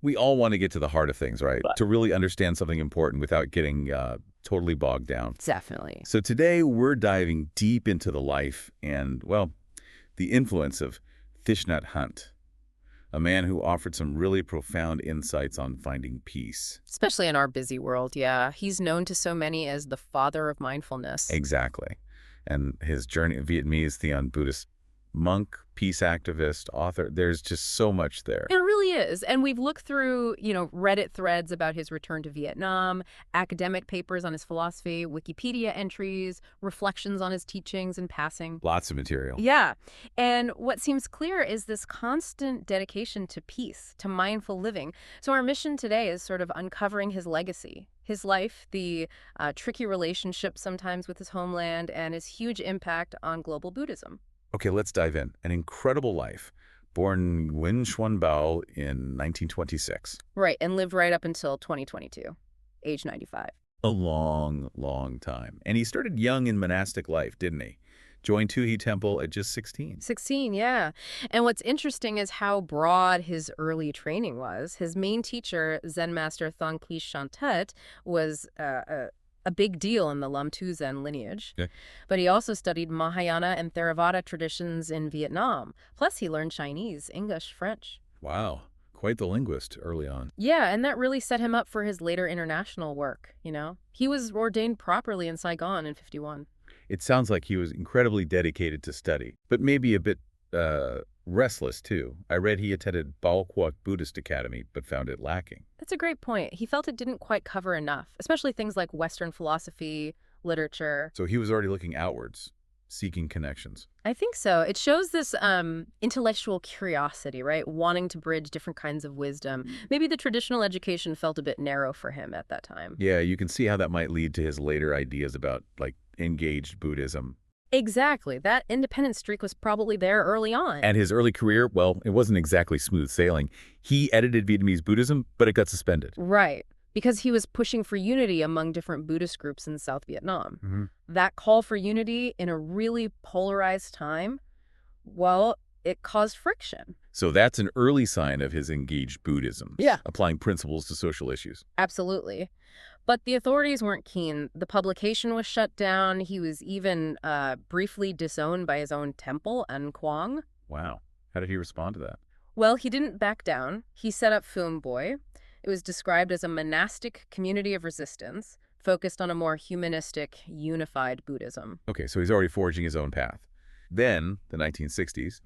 We all want to get to the heart of things, right? To really understand something important without getting totally bogged down. Definitely. So today we're diving deep into the life and, well, the influence of Thich Nhat Hanh, a man who offered some really profound insights on finding peace. Especially in our busy world, yeah. He's known to so many as the father of mindfulness. Exactly. And his journey, Vietnamese Zen Buddhist monk, peace activist, author, there's just so much there. It really is. And we've looked through, Reddit threads about his return to Vietnam, academic papers on his philosophy, Wikipedia entries, reflections on his teachings and passing. Lots of material. Yeah. And what seems clear is this constant dedication to peace, to mindful living. So our mission today is sort of uncovering his legacy, his life, the tricky relationship sometimes with his homeland, and his huge impact on global Buddhism. Okay, let's dive in. An incredible life. Born Nguyen Xuan Bao in 1926. Right, and lived right up until 2022, age 95. A long, long time. And he started young in monastic life, didn't he? Joined Tu Hi Temple at just 16. 16, yeah. And what's interesting is how broad his early training was. His main teacher, Zen master Thich Nhat Hanh, was a big deal in the Lam Tu Zen lineage. Okay. But he also studied Mahayana and Theravada traditions in Vietnam. Plus, he learned Chinese, English, French. Wow, quite the linguist early on. Yeah, and that really set him up for his later international work, He was ordained properly in Saigon in 51. It sounds like he was incredibly dedicated to study, but maybe a bit restless, too. I read he attended Bao Quoc Buddhist Academy, but found it lacking. That's a great point. He felt it didn't quite cover enough, especially things like Western philosophy, literature. So he was already looking outwards, seeking connections. I think so. It shows this intellectual curiosity, right? Wanting to bridge different kinds of wisdom. Maybe the traditional education felt a bit narrow for him at that time. Yeah, you can see how that might lead to his later ideas about, like, engaged Buddhism. Exactly. That independent streak was probably there early on. And his early career, well, it wasn't exactly smooth sailing. He edited Vietnamese Buddhism, but it got suspended. Right. Because he was pushing for unity among different Buddhist groups in South Vietnam. Mm-hmm. That call for unity in a really polarized time, well, it caused friction. So that's an early sign of his engaged Buddhism. Yeah. Applying principles to social issues. Absolutely. But the authorities weren't keen. The publication was shut down. He was even briefly disowned by his own temple, An Quang. Wow. How did he respond to that? Well, he didn't back down. He set up Phuong Boi. It was described as a monastic community of resistance, focused on a more humanistic, unified Buddhism. Okay, so he's already forging his own path. Then, the 1960s,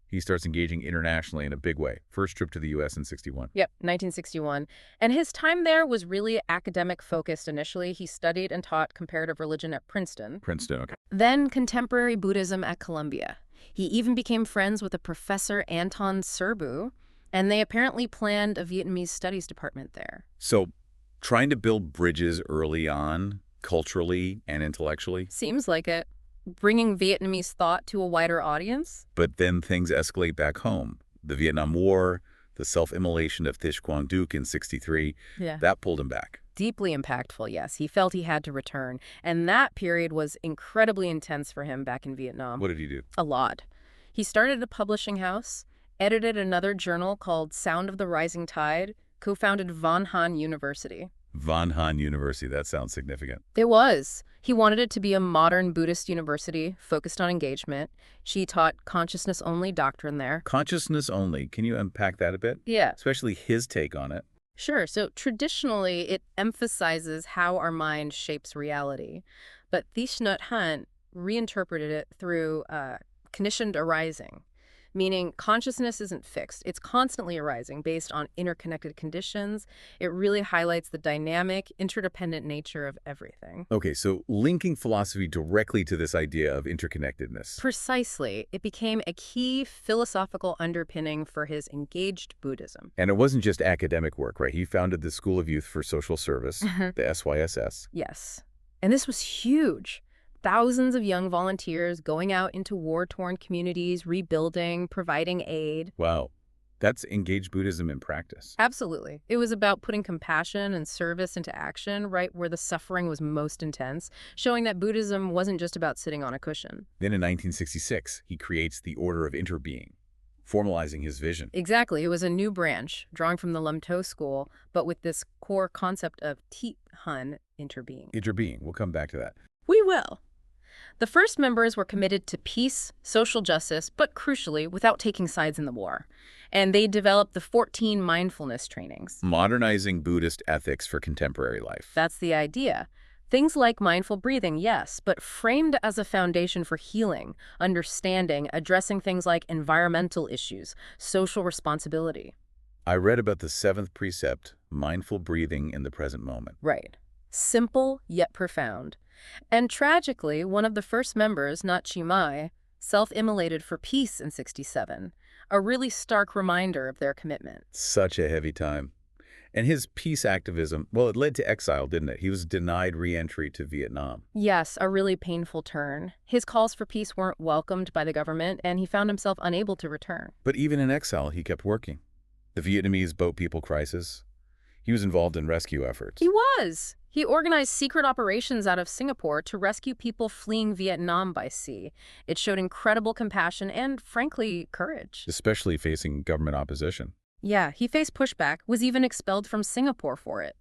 he starts engaging internationally in a big way. First trip to the U.S. in 61. Yep, 1961. And his time there was really academic-focused initially. He studied and taught comparative religion at Princeton. Princeton, okay. Then contemporary Buddhism at Columbia. He even became friends with a professor, Anton Serbu, and they apparently planned a Vietnamese studies department there. So, trying to build bridges early on, culturally and intellectually. Seems like it. Bringing Vietnamese thought to a wider audience? But then things escalate back home. The Vietnam War, the self-immolation of Thich Quang Duc in 63, that pulled him back. Deeply impactful, yes. He felt he had to return. And that period was incredibly intense for him back in Vietnam. What did he do? A lot. He started a publishing house, edited another journal called Sound of the Rising Tide, co-founded Van Han University. Van Han University, that sounds significant. It was. He wanted it to be a modern Buddhist university focused on engagement. She taught consciousness-only doctrine there. Consciousness only. Can you unpack that a bit? Yeah. Especially his take on it. Sure. So traditionally, it emphasizes how our mind shapes reality. But Thich Nhat Hanh reinterpreted it through conditioned arising, meaning consciousness isn't fixed. It's constantly arising based on interconnected conditions. It really highlights the dynamic, interdependent nature of everything. Okay, so linking philosophy directly to this idea of interconnectedness. Precisely. It became a key philosophical underpinning for his engaged Buddhism. And it wasn't just academic work, right? He founded the School of Youth for Social Service, the SYSS. Yes. And this was huge. Thousands of young volunteers going out into war-torn communities, rebuilding, providing aid. Wow. That's engaged Buddhism in practice. Absolutely. It was about putting compassion and service into action right where the suffering was most intense, showing that Buddhism wasn't just about sitting on a cushion. Then in 1966, he creates the Order of Interbeing, formalizing his vision. Exactly. It was a new branch, drawing from the Lam To school, but with this core concept of Thich Nhat interbeing. Interbeing. We'll come back to that. We will. The first members were committed to peace, social justice, but crucially, without taking sides in the war. And they developed the 14 mindfulness trainings. Modernizing Buddhist ethics for contemporary life. That's the idea. Things like mindful breathing, yes, but framed as a foundation for healing, understanding, addressing things like environmental issues, social responsibility. I read about the 7th precept, mindful breathing in the present moment. Right. Simple, yet profound. And tragically, one of the first members, Nhat Hanh, self-immolated for peace in '67, a really stark reminder of their commitment. Such a heavy time. And his peace activism, well, it led to exile, didn't it? He was denied re-entry to Vietnam. Yes, a really painful turn. His calls for peace weren't welcomed by the government, and he found himself unable to return. But even in exile, he kept working. The Vietnamese boat people crisis. He was involved in rescue efforts. He was. He organized secret operations out of Singapore to rescue people fleeing Vietnam by sea. It showed incredible compassion and, frankly, courage. Especially facing government opposition. Yeah, he faced pushback, was even expelled from Singapore for it.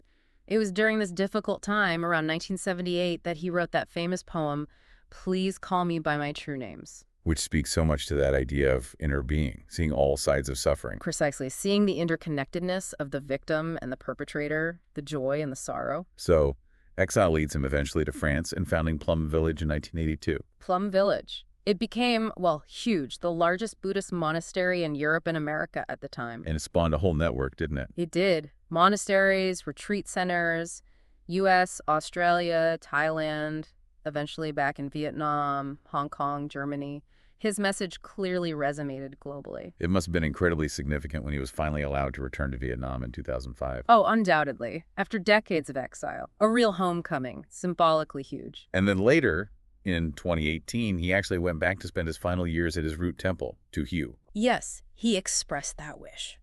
It was during this difficult time, around 1978, that he wrote that famous poem, "Please Call Me by My True Names." Which speaks so much to that idea of inner being, seeing all sides of suffering. Precisely, seeing the interconnectedness of the victim and the perpetrator, the joy and the sorrow. So, exile leads him eventually to France and founding Plum Village in 1982. Plum Village. It became, well, huge, the largest Buddhist monastery in Europe and America at the time. And it spawned a whole network, didn't it? It did. Monasteries, retreat centers, U.S., Australia, Thailand, eventually back in Vietnam, Hong Kong, Germany. His message clearly resonated globally. It must have been incredibly significant when he was finally allowed to return to Vietnam in 2005. Oh, undoubtedly. After decades of exile. A real homecoming, symbolically huge. And then later, in 2018, he actually went back to spend his final years at his root temple, Tu Hieu. Yes, he expressed that wish.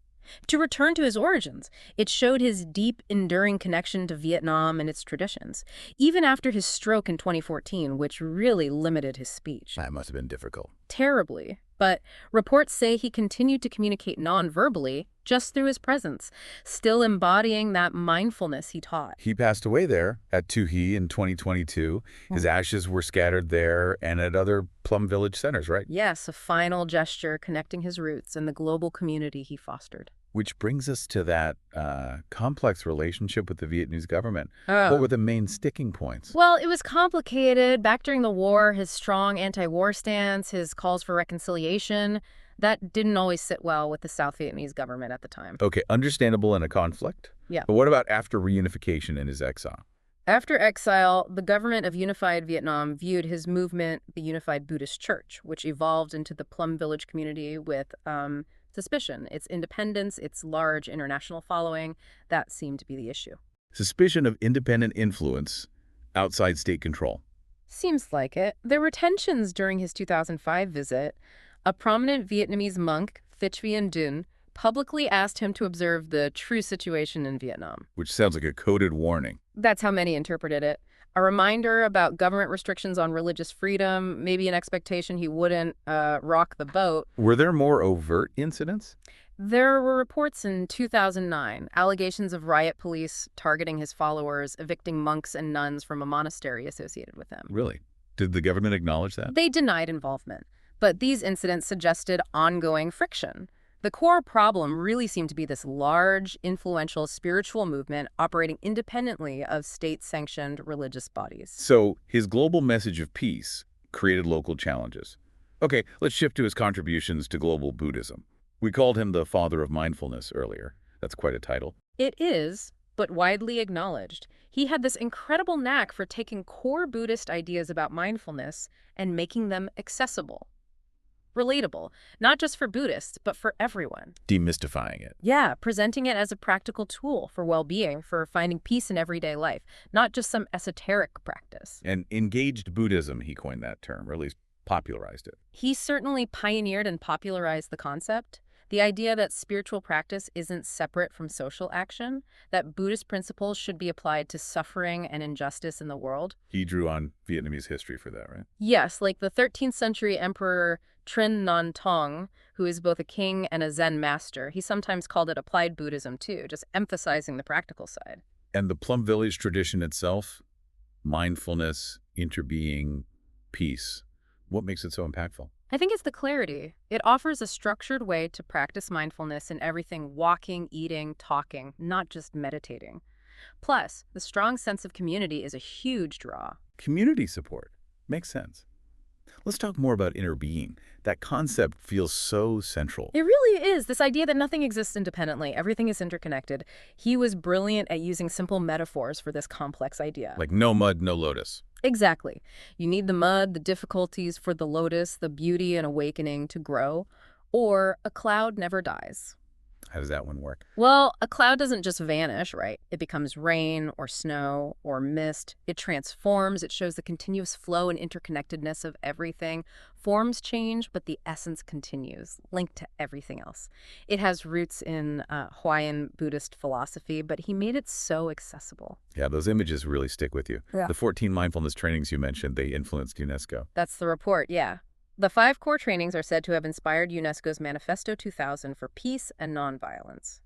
To return to his origins, it showed his deep, enduring connection to Vietnam and its traditions, even after his stroke in 2014, which really limited his speech. That must have been difficult. Terribly. But reports say he continued to communicate non-verbally just through his presence, still embodying that mindfulness he taught. He passed away there at Tu Hieu in 2022. His ashes were scattered there and at other Plum Village centers, right? Yes, a final gesture connecting his roots and the global community he fostered. Which brings us to that complex relationship with the Vietnamese government. Oh. What were the main sticking points? Well, it was complicated. Back during the war, his strong anti-war stance, his calls for reconciliation, that didn't always sit well with the South Vietnamese government at the time. Okay, understandable in a conflict. Yeah. But what about after reunification and his exile? After exile, the government of Unified Vietnam viewed his movement, the Unified Buddhist Church, which evolved into the Plum Village community with suspicion. Its independence, its large international following, that seemed to be the issue. Suspicion of independent influence outside state control. Seems like it. There were tensions during his 2005 visit. A prominent Vietnamese monk, Thich Nhat Hanh, publicly asked him to observe the true situation in Vietnam. Which sounds like a coded warning. That's how many interpreted it. A reminder about government restrictions on religious freedom, maybe an expectation he wouldn't rock the boat. Were there more overt incidents? There were reports in 2009, allegations of riot police targeting his followers, evicting monks and nuns from a monastery associated with him. Really? Did the government acknowledge that? They denied involvement, but these incidents suggested ongoing friction. The core problem really seemed to be this large, influential spiritual movement operating independently of state-sanctioned religious bodies. So his global message of peace created local challenges. Okay, let's shift to his contributions to global Buddhism. We called him the father of mindfulness earlier. That's quite a title. It is, but widely acknowledged. He had this incredible knack for taking core Buddhist ideas about mindfulness and making them accessible. Relatable, not just for Buddhists, but for everyone. Demystifying it. Yeah, presenting it as a practical tool for well-being, for finding peace in everyday life, not just some esoteric practice. And engaged Buddhism, he coined that term, or at least popularized it. He certainly pioneered and popularized the concept. The idea that spiritual practice isn't separate from social action, that Buddhist principles should be applied to suffering and injustice in the world. He drew on Vietnamese history for that, right? Yes, like the 13th century Emperor Trinh Nhan Tong, who is both a king and a Zen master. He sometimes called it applied Buddhism too, just emphasizing the practical side. And the Plum Village tradition itself, mindfulness, interbeing, peace. What makes it so impactful? I think it's the clarity. It offers a structured way to practice mindfulness in everything: walking, eating, talking, not just meditating. Plus, the strong sense of community is a huge draw. Community support. Makes sense. Let's talk more about interbeing. That concept feels so central. It really is, this idea that nothing exists independently, everything is interconnected. He was brilliant at using simple metaphors for this complex idea. Like no mud, no lotus. Exactly. You need the mud, the difficulties for the lotus, the beauty and awakening to grow, or a cloud never dies. How does that one work? Well, a cloud doesn't just vanish, right? It becomes rain or snow or mist. It transforms. It shows the continuous flow and interconnectedness of everything. Forms change, but the essence continues, linked to everything else. It has roots in Hawaiian Buddhist philosophy, but he made it so accessible. Yeah, those images really stick with you. Yeah. The 14 mindfulness trainings you mentioned, they influenced UNESCO. That's the report, yeah. The 5 core trainings are said to have inspired UNESCO's Manifesto 2000 for peace and nonviolence.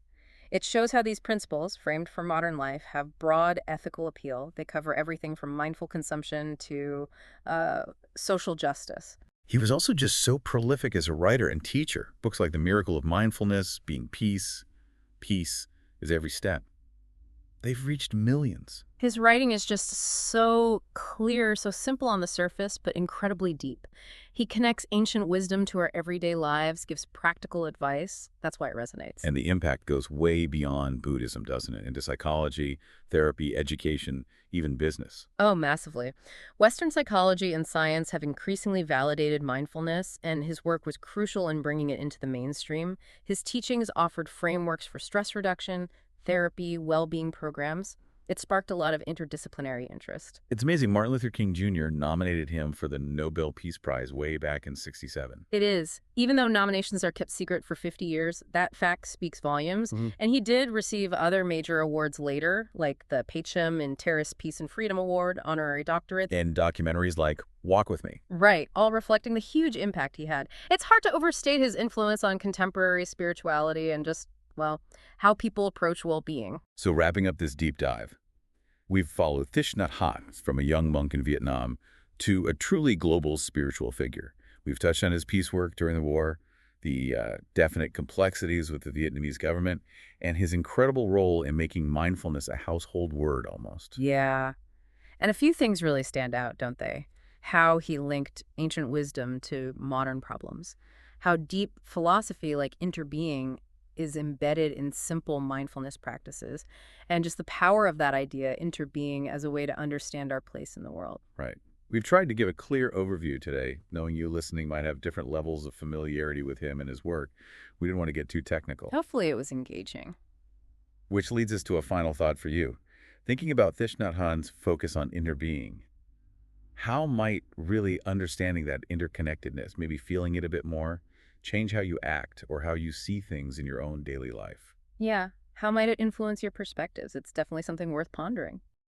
It shows how these principles, framed for modern life, have broad ethical appeal. They cover everything from mindful consumption to social justice. He was also just so prolific as a writer and teacher. Books like The Miracle of Mindfulness, Being Peace, Peace is Every Step. They've reached millions. His writing is just so clear, so simple on the surface, but incredibly deep. He connects ancient wisdom to our everyday lives, gives practical advice. That's why it resonates. And the impact goes way beyond Buddhism, doesn't it? Into psychology, therapy, education, even business. Oh, massively. Western psychology and science have increasingly validated mindfulness, and his work was crucial in bringing it into the mainstream. His teachings offered frameworks for stress reduction, therapy, well-being programs. It sparked a lot of interdisciplinary interest. It's amazing Martin Luther King Jr. nominated him for the Nobel Peace Prize way back in '67. It is. Even though nominations are kept secret for 50 years, that fact speaks volumes. And he did receive other major awards later, like the Pacham and Terrace Peace and Freedom Award, honorary doctorate. And documentaries like Walk With Me. Right, all reflecting the huge impact he had. It's hard to overstate his influence on contemporary spirituality and just, well, how people approach well-being. So wrapping up this deep dive, we've followed Thich Nhat Hanh from a young monk in Vietnam to a truly global spiritual figure. We've touched on his peace work during the war, the definite complexities with the Vietnamese government, and his incredible role in making mindfulness a household word almost. Yeah. And a few things really stand out, don't they? How he linked ancient wisdom to modern problems. How deep philosophy like interbeing is embedded in simple mindfulness practices, and just the power of that idea, interbeing, as a way to understand our place in the world. Right. We've tried to give a clear overview today, knowing you listening might have different levels of familiarity with him and his work. We didn't want to get too technical. Hopefully it was engaging. Which leads us to a final thought for you. Thinking about Thich Nhat Hanh's focus on interbeing, how might really understanding that interconnectedness, maybe feeling it a bit more, change how you act or how you see things in your own daily life? Yeah. How might it influence your perspectives? It's definitely something worth pondering.